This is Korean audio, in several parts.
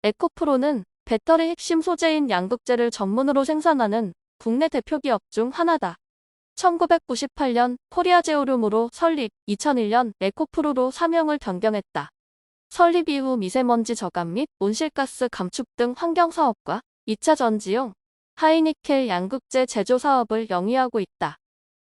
에코프로는 배터리 핵심 소재인 양극재를 전문으로 생산하는 국내 대표 기업 중 하나다. 1998년 코리아제오륨으로 설립, 2001년 에코프로로 사명을 변경했다. 설립 이후 미세먼지 저감 및 온실가스 감축 등 환경사업과 2차 전지용 하이니켈 양극재 제조 사업을 영위하고 있다.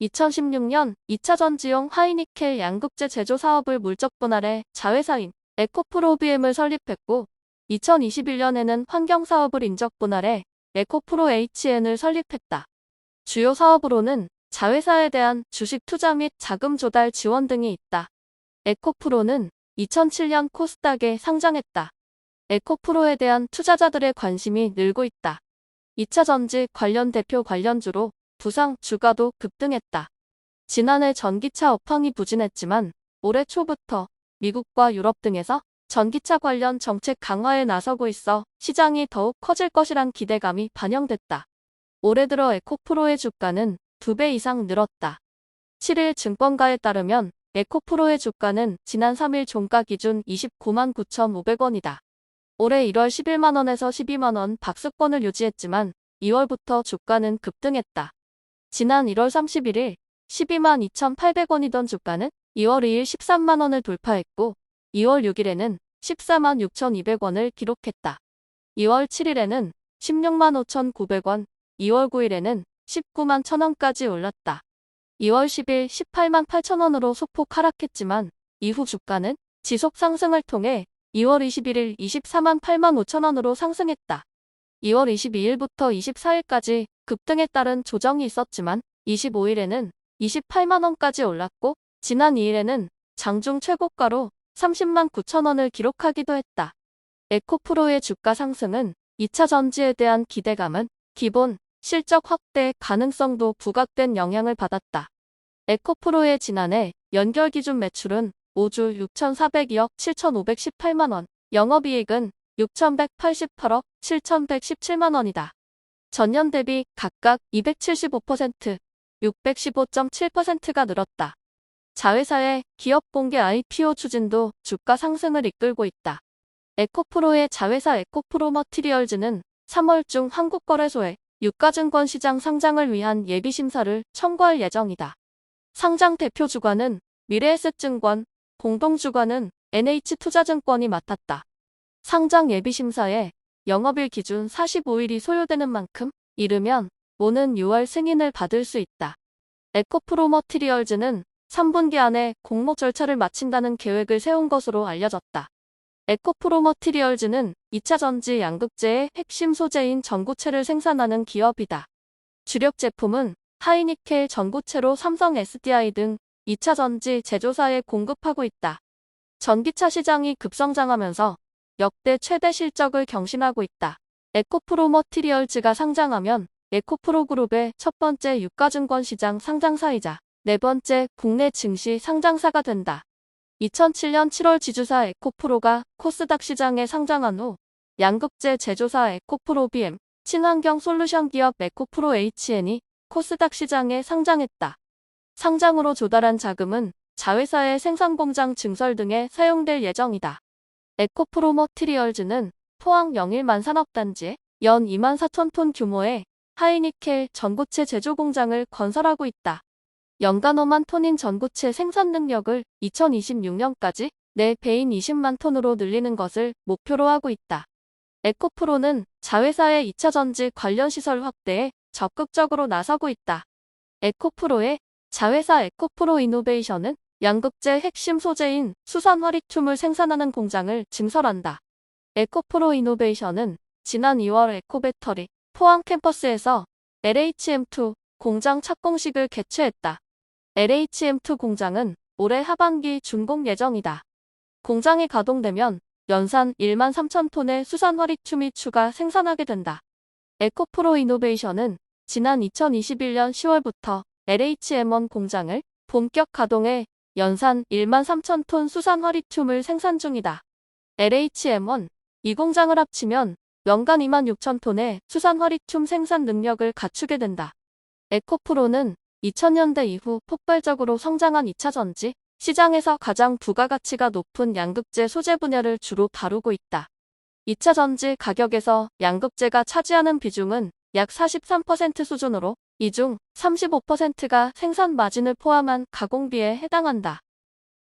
2016년 2차 전지용 하이니켈 양극재 제조 사업을 물적 분할해 자회사인 에코프로 BM을 설립했고 2021년에는 환경사업을 인적 분할해 에코프로 HN을 설립했다. 주요 사업으로는 자회사에 대한 주식 투자 및 자금 조달 지원 등이 있다. 에코프로는 2007년 코스닥에 상장했다. 에코프로에 대한 투자자들의 관심이 늘고 있다. 2차 전지 관련 대표 관련주로 부상 주가도 급등했다. 지난해 전기차 업황이 부진했지만 올해 초부터 미국과 유럽 등에서 전기차 관련 정책 강화에 나서고 있어 시장이 더욱 커질 것이란 기대감이 반영됐다. 올해 들어 에코프로의 주가는 2배 이상 늘었다. 7일 증권가에 따르면 에코프로의 주가는 지난 3일 종가 기준 29만 9,500원이다. 올해 1월 11만원에서 12만원 박스권을 유지했지만 2월부터 주가는 급등했다. 지난 1월 31일 12만 2,800원이던 주가는 2월 2일 13만원을 돌파했고 2월 6일에는 14만 6,200원을 기록했다. 2월 7일에는 16만 5,900원, 2월 9일에는 19만 1,000원까지 올랐다. 2월 10일 18만 8천원으로 소폭 하락했지만 이후 주가는 지속 상승을 통해 2월 21일 24만 8만 5천원으로 상승했다. 2월 22일부터 24일까지 급등에 따른 조정이 있었지만 25일에는 28만원까지 올랐고 지난 2일에는 장중 최고가로 30만 9천원을 기록하기도 했다. 에코프로의 주가 상승은 2차 전지에 대한 기대감은 기본, 실적 확대 가능성도 부각된 영향을 받았다. 에코프로의 지난해 연결 기준 매출은 5조 6,402억 7,518만원, 영업이익은 6,188억 7,117만원이다. 전년 대비 각각 275%, 615.7%가 늘었다. 자회사의 기업 공개 IPO 추진도 주가 상승을 이끌고 있다. 에코프로의 자회사 에코프로 머티리얼즈는 3월 중 한국거래소에 유가증권 시장 상장을 위한 예비심사를 청구할 예정이다. 상장 대표 주관은 미래에셋증권, 공동주관은 NH투자증권이 맡았다. 상장 예비심사에 영업일 기준 45일이 소요되는 만큼 이르면 오는 6월 승인을 받을 수 있다. 에코프로 머티리얼즈는 3분기 안에 공모 절차를 마친다는 계획을 세운 것으로 알려졌다. 에코프로 머티리얼즈는 2차 전지 양극재의 핵심 소재인 전구체를 생산하는 기업이다. 주력 제품은 하이니켈 전구체로 삼성 SDI 등 2차 전지 제조사에 공급하고 있다. 전기차 시장이 급성장하면서 역대 최대 실적을 경신하고 있다. 에코프로 머티리얼즈가 상장하면 에코프로 그룹의 첫 번째 유가증권 시장 상장사이자 네 번째 국내 증시 상장사가 된다. 2007년 7월 지주사 에코프로가 코스닥 시장에 상장한 후 양극재 제조사 에코프로 BM, 친환경 솔루션 기업 에코프로 HN이 코스닥 시장에 상장했다. 상장으로 조달한 자금은 자회사의 생산공장 증설 등에 사용될 예정이다. 에코프로 머티리얼즈는 포항 영일만 산업단지에 연 2만 4천 톤 규모의 하이니켈 전구체 제조 공장을 건설하고 있다. 연간 5만 톤인 전구체 생산 능력을 2026년까지 4배인 20만 톤으로 늘리는 것을 목표로 하고 있다. 에코프로는 자회사의 2차 전지 관련 시설 확대에 적극적으로 나서고 있다. 에코프로의 자회사 에코프로 이노베이션은 양극재 핵심 소재인 수산 화리튬을 생산하는 공장을 증설한다. 에코프로 이노베이션은 지난 2월 에코배터리 포항 캠퍼스에서 LHM2 공장 착공식을 개최했다. LHM2 공장은 올해 하반기 준공 예정이다. 공장이 가동되면 연산 1만 3천 톤의 수산 화리튬이 추가 생산하게 된다. 에코프로 이노베이션은 지난 2021년 10월부터 LHM1 공장을 본격 가동해 연산 1만 3천 톤 수산 화리튬을 생산 중이다. LHM1, 이 공장을 합치면 연간 2만 6천 톤의 수산 화리튬 생산 능력을 갖추게 된다. 에코프로는 2000년대 이후 폭발적으로 성장한 2차 전지 시장에서 가장 부가가치가 높은 양극재 소재 분야를 주로 다루고 있다. 2차전지 가격에서 양극재가 차지하는 비중은 약 43% 수준으로 이 중 35%가 생산 마진을 포함한 가공비에 해당한다.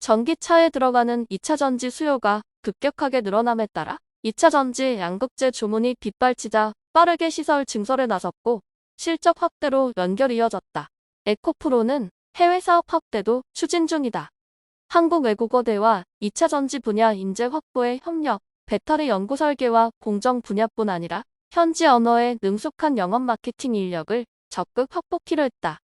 전기차에 들어가는 2차전지 수요가 급격하게 늘어남에 따라 2차전지 양극재 주문이 빗발치자 빠르게 시설 증설에 나섰고 실적 확대로 연결 이어졌다. 에코프로는 해외 사업 확대도 추진 중이다. 한국외국어대와 2차전지 분야 인재 확보에 협력, 배터리 연구 설계와 공정 분야뿐 아니라 현지 언어에 능숙한 영업 마케팅 인력을 적극 확보키로 했다.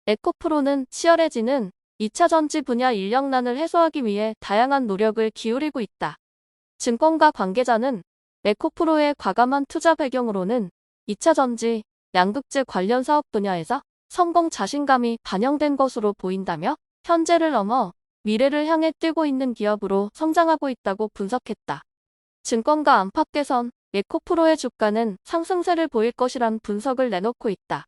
에코프로는 치열해지는 2차전지 분야 인력난을 해소하기 위해 다양한 노력을 기울이고 있다. 증권가 관계자는 에코프로의 과감한 투자 배경으로는 2차전지, 양극재 관련 사업 분야에서 성공 자신감이 반영된 것으로 보인다며 현재를 넘어 미래를 향해 뛰고 있는 기업으로 성장하고 있다고 분석했다. 증권가 안팎에선 에코프로의 주가는 상승세를 보일 것이란 분석을 내놓고 있다.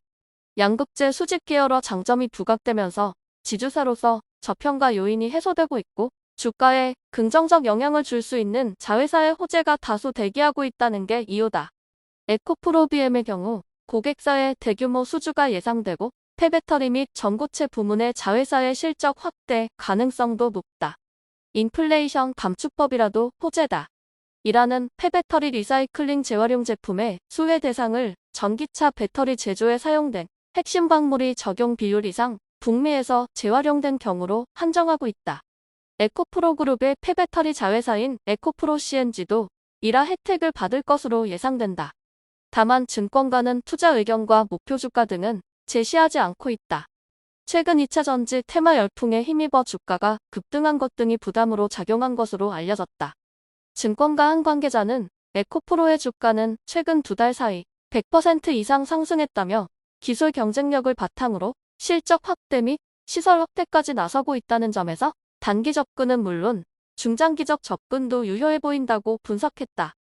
양극재 수직 계열화 장점이 부각되면서 지주사로서 저평가 요인이 해소되고 있고 주가에 긍정적 영향을 줄 수 있는 자회사의 호재가 다수 대기하고 있다는 게 이유다. 에코프로 BM의 경우 고객사의 대규모 수주가 예상되고 폐배터리 및 전고체 부문의 자회사의 실적 확대 가능성도 높다. 인플레이션 감축법이라도 호재다. 이라는 폐배터리 리사이클링 재활용 제품의 수혜 대상을 전기차 배터리 제조에 사용된 핵심 광물이 적용 비율 이상 북미에서 재활용된 경우로 한정하고 있다. 에코프로 그룹의 폐배터리 자회사인 에코프로 CNG도 이라 혜택을 받을 것으로 예상된다. 다만 증권가는 투자 의견과 목표 주가 등은 제시하지 않고 있다. 최근 2차전지 테마 열풍에 힘입어 주가가 급등한 것 등이 부담으로 작용한 것으로 알려졌다. 증권가 한 관계자는 에코프로의 주가는 최근 2달 사이 100% 이상 상승했다며 기술 경쟁력을 바탕으로 실적 확대 및 시설 확대까지 나서고 있다는 점에서 단기 접근은 물론 중장기적 접근도 유효해 보인다고 분석했다.